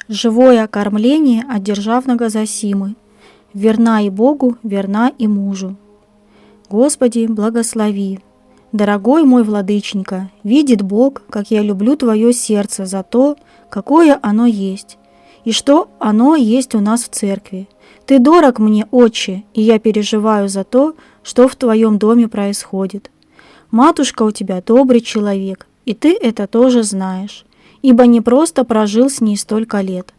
Живое кормление от державного Зосимы. Верна и Богу, верна и мужу. Господи, благослови. Дорогой мой владыченька, видит Бог, как я люблю Твое сердце за то, какое оно есть, и что оно есть у нас в церкви. Ты дорог мне, Отче, и я переживаю за то, что в Твоем доме происходит. Матушка у тебя добрый человек, и ты это тоже знаешь, ибо не просто прожил с ней столько лет.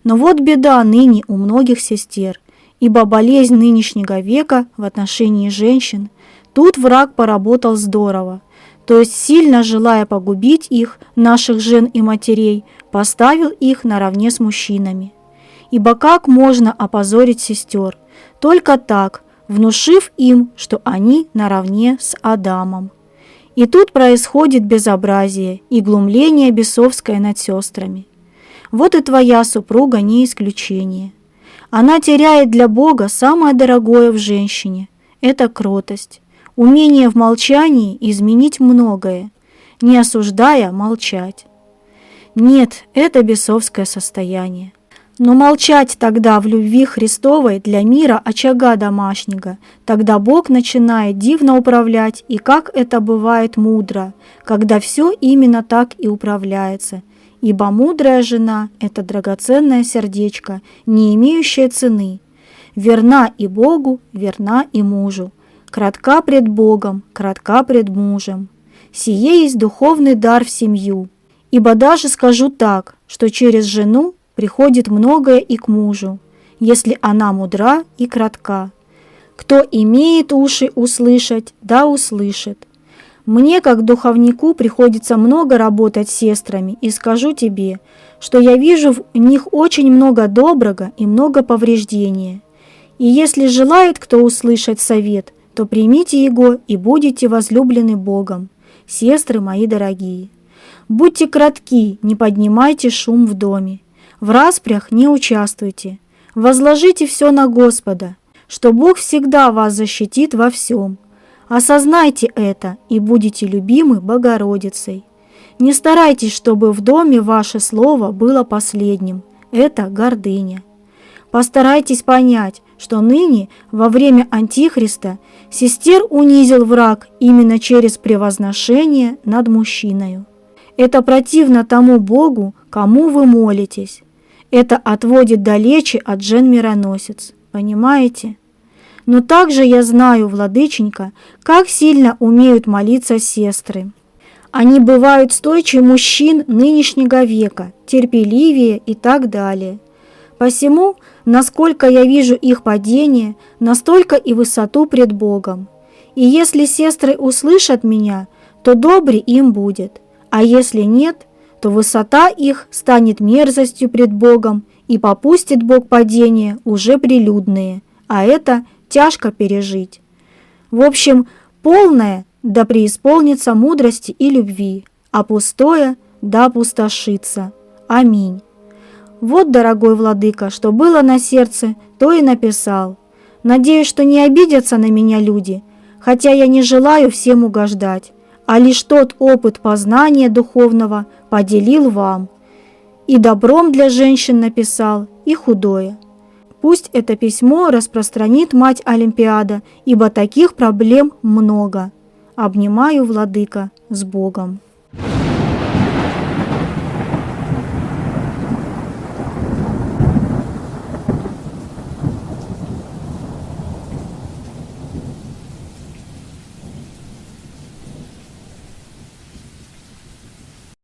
Но вот беда ныне у многих сестер, ибо болезнь нынешнего века в отношении женщин, тут враг поработал здорово, то есть сильно желая погубить их, наших жен и матерей, поставил их наравне с мужчинами. Ибо как можно опозорить сестер? Только так, внушив им, что они наравне с Адамом. И тут происходит безобразие и глумление бесовское над сестрами. Вот и твоя супруга не исключение. Она теряет для Бога самое дорогое в женщине – это кротость, умение в молчании изменить многое, не осуждая молчать. Нет, это бесовское состояние. Но молчать тогда в любви Христовой для мира очага домашнего, тогда Бог начинает дивно управлять, и как это бывает мудро, когда все именно так и управляется. Ибо мудрая жена – это драгоценное сердечко, не имеющее цены. Верна и Богу, верна и мужу. Кратка пред Богом, кратка пред мужем. Сие есть духовный дар в семью. Ибо даже скажу так, что через жену приходит многое и к мужу, если она мудра и кратка. Кто имеет уши услышать, да услышит. Мне, как духовнику, приходится много работать с сестрами, и скажу тебе, что я вижу в них очень много доброго и много повреждения. И если желает кто услышать совет, то примите его и будете возлюблены Богом, сестры мои дорогие. Будьте кратки, не поднимайте шум в доме. В распрях не участвуйте. Возложите все на Господа, что Бог всегда вас защитит во всем. Осознайте это и будете любимы Богородицей. Не старайтесь, чтобы в доме ваше слово было последним. Это гордыня. Постарайтесь понять, что ныне, во время Антихриста, сестер унизил враг именно через превозношение над мужчиною. Это противно тому Богу, кому вы молитесь. Это отводит далече от жен-мироносец. Понимаете? Но также я знаю, владыченька, как сильно умеют молиться сестры. Они бывают стойче мужчин нынешнего века, терпеливее и так далее. Посему, насколько я вижу их падение, настолько и высоту пред Богом. И если сестры услышат меня, то добре им будет, а если нет, то высота их станет мерзостью пред Богом, и попустит Бог падения уже прилюдные, а это тяжко пережить. В общем, полное да преисполнится мудрости и любви, а пустое да опустошится. Аминь. Вот, дорогой владыка, что было на сердце, то и написал. Надеюсь, что не обидятся на меня люди, хотя я не желаю всем угождать, а лишь тот опыт познания духовного поделил вам. И добром для женщин написал, и худое. Пусть это письмо распространит мать Олимпиада, ибо таких проблем много. Обнимаю, владыка, с Богом.